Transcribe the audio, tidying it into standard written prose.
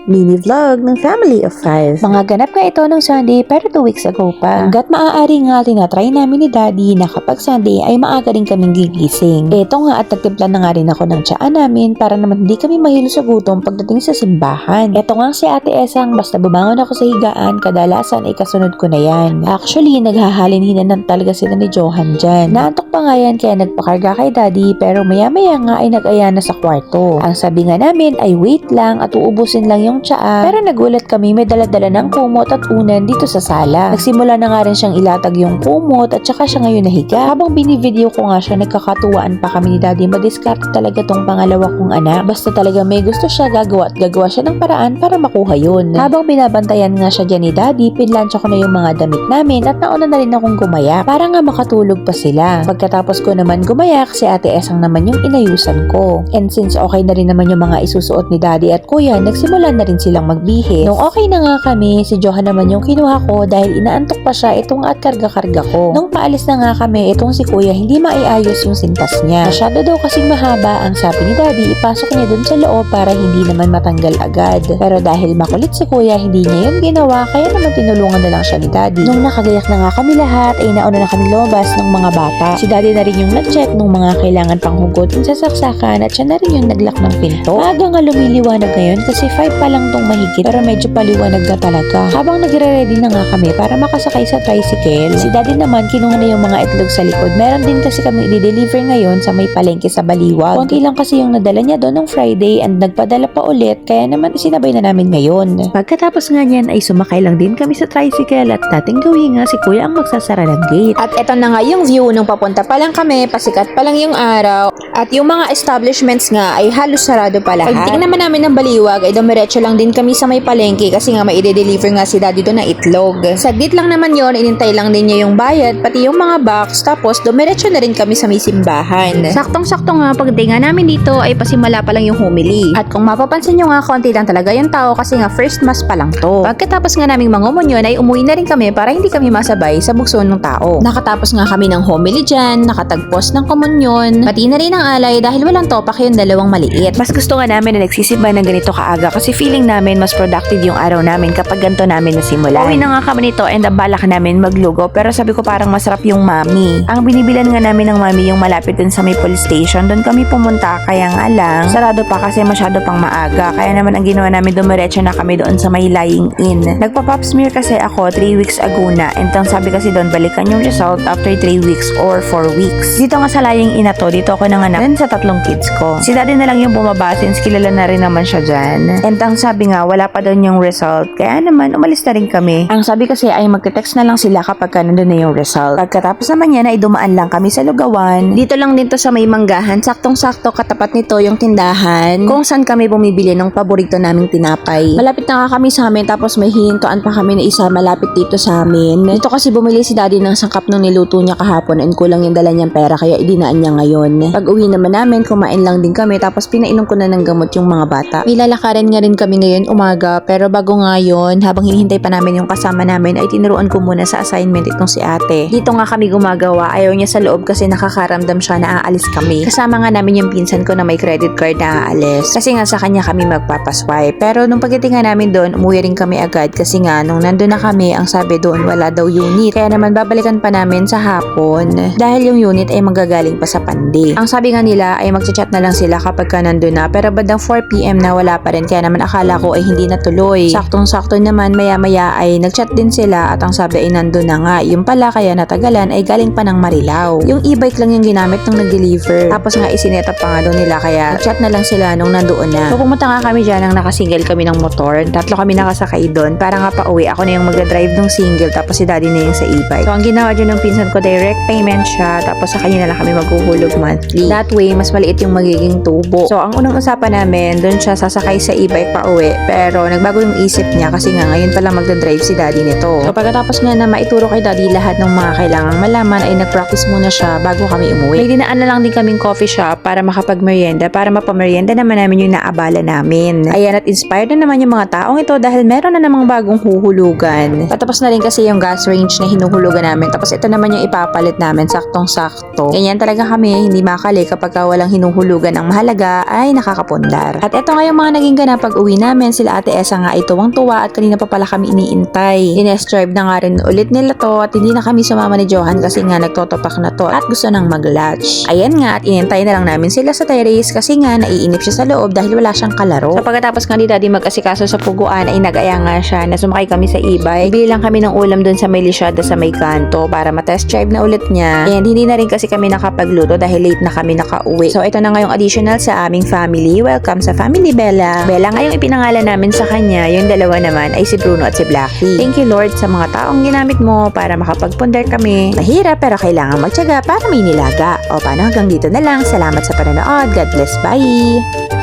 mini vlog ng Family of 5. Mga ganap nga ito ng Sunday pero 2 weeks ago pa. Hanggat maaari nga tinatry namin ni Daddy na kapag Sunday ay maaga rin kaming gigising. Ito nga at nagtimpla na nga rin ako ng tiyaan namin para naman hindi kami mahilo sa gutom pagdating sa simbahan. Ito nga si Ate Esang, basta bumangon ako sa higaan, kadalasan ay kasunod ko na yan. Actually, naghahalin-hinan talaga sila ni Johan dyan. Naantok pa nga yan kaya nagpakarga kay Daddy pero maya-maya nga ay nag-aya na sa kwarto. Ang sabi nga namin ay wait lang at uubusin lang yung tsaa, pero nagulat kami may dala-dala ng kumot at unan dito sa sala. Nagsimula na nga rin siyang ilatag yung kumot at saka siya ngayon nahiga. Habang binivideo ko nga siya, nagkakatuwaan pa kami ni Daddy. Madiskarte talaga tong pangalawa kong anak. Basta talaga may gusto siya, gagawa at gagawa siya ng paraan para makuha yun. Habang binabantayan nga siya dyan ni Daddy, pinlansya ko na yung mga damit namin at nauna na rin akong gumayak para nga makatulog pa sila. Pagkatapos ko naman gumayak, si Ate Esang naman yung inayusan ko. And since okay na rin naman yung mga isusuot ni Daddy at Kuya, nagsimula na rin silang magbihis. Nung okay na nga kami, si Johan naman yung kinuha ko dahil inaantok pa siya itong at karga-karga ko. Nung paalis na nga kami, itong si Kuya hindi maiayos yung sintas niya. Masyado daw kasing mahaba, ang sabi ni Daddy, ipasok niya dun sa loob para hindi naman matanggal agad. Pero dahil makulit si Kuya, hindi niya yun ginawa, kaya naman tinulungan na lang siya ni Daddy. Nung nakagayak na nga kami lahat, ay nauna na kami lumabas ng mga bata. Si Daddy na rin yung nag-check nung mga kailangan pang hugutin sa saksakan at siya na rin yung naglock ng pinto. Maaga nga lumiliwanag ngayon kasi 5 pa lang tong mahigit pero medyo paliwanag na talaga. Habang nagre-ready na nga kami para makasakay sa tricycle, si Daddy naman kinuha na yung mga itlog sa likod. Meron din kasi kami i-deliver ngayon sa may palengke sa Baliwag. Konti lang kasi yung nadala niya doon ng Friday and nagpadala pa ulit kaya naman sinabay na namin ngayon. Pagkatapos nga niyan ay sumakay lang din kami sa tricycle at dating gawin nga si Kuya ang magsasara ng gate. At eto na nga yung view nung papunta pa lang kami, pasikat pa lang yung araw at yung mga establishments nga ay halos sarado pa lahat. Pagdating naman namin ng Baliwag ay dumiretso lang din kami sa may palengke kasi nga may i-deliver nga si Daddy doon na itlog. Saglit lang naman yon, inintay lang din niya yung bayad pati yung mga box tapos dumiretso na rin kami sa may simbahan. Saktong-sakto nga pagdating nga namin dito ay pasimula pa lang yung homily. At kung mapapansin nyo nga konti lang talaga yung tao kasi nga first mass pa lang to. Pagkatapos nga naming mangumunyon ay umuwi na rin kami para hindi kami masabay sa bugso ng tao. Nakatapos nga kami ng homily dyan, nakatagpos ng komunyon, pati na rin ang alay dahil walang topak yung dalawang maliit. Mas gusto nga namin na nagsisimba ng ganito kaaga kasi feeling namin mas productive yung araw namin kapag ganito namin nasimulan. Uwi na nga kami nito and ang balak namin maglugo pero sabi ko parang masarap yung mami. Ang binibilan nga namin ng mami yung malapit dun sa may police station. Doon kami pumunta kaya nga lang sarado pa kasi masyado pang maaga. Kaya naman ang ginawa namin dumiretso na kami doon sa may lying in. Nagpa-pap smear kasi ako 3 weeks ago na and ang sabi kasi doon balikan yung result after 3 weeks or 4 weeks. Dito nga sa lying in na to, dito ako nanganak din sa 3 kids ko. Si Daddy na lang yung bumaba since kilala na rin naman siya dyan. And ang sabi nga wala pa doon yung result kaya naman umalis na rin kami. Ang sabi kasi ay magte-text na lang sila kapag nandun na yung result. Pagkatapos naman yan ay dumaan lang kami sa Lugawan. Dito lang din to sa may manggahan, saktong-sakto katapat nito yung tindahan kung saan kami bumibili ng paborito naming tinapay. Malapit na nga kami sa amin tapos may hihintuan pa kami na isa malapit dito sa amin. Dito kasi bumili si Daddy ng sangkap nung niluto niya kahapon and kulang yung dala niyang pera kaya idinaan niya ngayon. Pag uwi naman namin, kumain lang din kami tapos pinainom ko na ng gamot yung mga bata. May lalakarin nga rin kami ngayon umaga pero bago nga yun, habang hinihintay pa namin yung kasama namin ay tinuruan ko muna sa assignment itong si ate. Dito nga kami gumagawa, ayaw niya sa loob kasi nakakaramdam siya na aalis kami. Kasama nga namin yung pinsan ko na may credit card na aalis kasi nga sa kanya kami magpapaswipe. Pero nung pagdating nga namin doon, umuwi rin kami agad kasi nga nung nandun na kami, ang sabi doon wala daw unit. Kaya naman babalikan pa namin sa hapon dahil yung unit ay magagaling pa sa Pandi. Ang sabi nga nila ay magchat na lang sila kapag ka nandun na pero bandang 4 PM na wala pa rin kaya naman akala ko ay hindi natuloy. Saktong-sakto naman maya-maya ay nagchat din sila at ang sabi ay nandun na nga. Yung pala kaya natagalan ay galing pa ng Marilao. Yung e-bike lang yung ginamit nung nag-deliver. Tapos nga isineta pa nga doon nila kaya nagchat na lang sila nung nandoon na. So pumunta nga kami dyan nang nakasingle kami ng motor. 3 kami nakasakay doon para nga pa uwi. Ako na yung magdadrive ng single tapos si Daddy na yung sa e-bike. So ang ginawa dyan ng pinsan ko direct payment siya tapos sa kanya na lang kami maghuhulog monthly. That way mas maliit yung magiging tubo. So ang unang usapan namin doon siya sasakay sa e-bike pa uwi pero nagbago yung isip niya kasi nga ngayon pala magdadrive si Daddy nito. So pagkatapos nga na maituro kay Daddy lahat ng mga kailangang malaman ay nag-practice muna siya bago kami umuwi. May dinaan na lang din kaming coffee shop para makapag-merienda para mapamerienda naman namin yung naabala namin. Ayan at inspired na naman yung mga taong ito dahil meron na namang bagong huhulugan. Patapos na rin kasi yung gas range na hinuhulugan namin tapos ito naman yung ipapalit namin saktong-sakto. Ganyan talaga kami hindi makali kapag walang hinuhulugan ang mahalaga ay nakakapundar. At ito nga yung mga naging ganap pag uwi pag-uwi namin, sila Ate Esa nga ay tuwang-tuwa at kanina pa pala kami iniintay. Ines-drive na nga rin ulit nila to at hindi na kami sumama ni Johan kasi nga nagtotopak na to at gusto nang mag-lunch. Ayan nga at inintay na lang namin sila sa terrace kasi nga naiinip siya sa loob dahil wala siyang kalaro. So pagkatapos nga ni Daddy mag-asikaso sa puguan ay nag-aya nga siya na sumakay kami sa e-bike. Bili lang kami ng ulam dun sa may lisyada sa may kanto para matest drive na ulit niya. And hindi na rin kasi kami nakapagluto dahil late na kami nakauwi. So ito na nga yung additional sa aming family. Welcome sa Family Bella. Bella nga yung ipinangalan namin sa kanya. Yung dalawa naman ay si Bruno at si Blackie. Thank you Lord sa mga taong ginamit mo para makapagpundar kami. Mahirap pero kailangan magtiyaga para may nilaga. O paano hanggang dito na lang. Salamat sa panonood. God bless. Bye!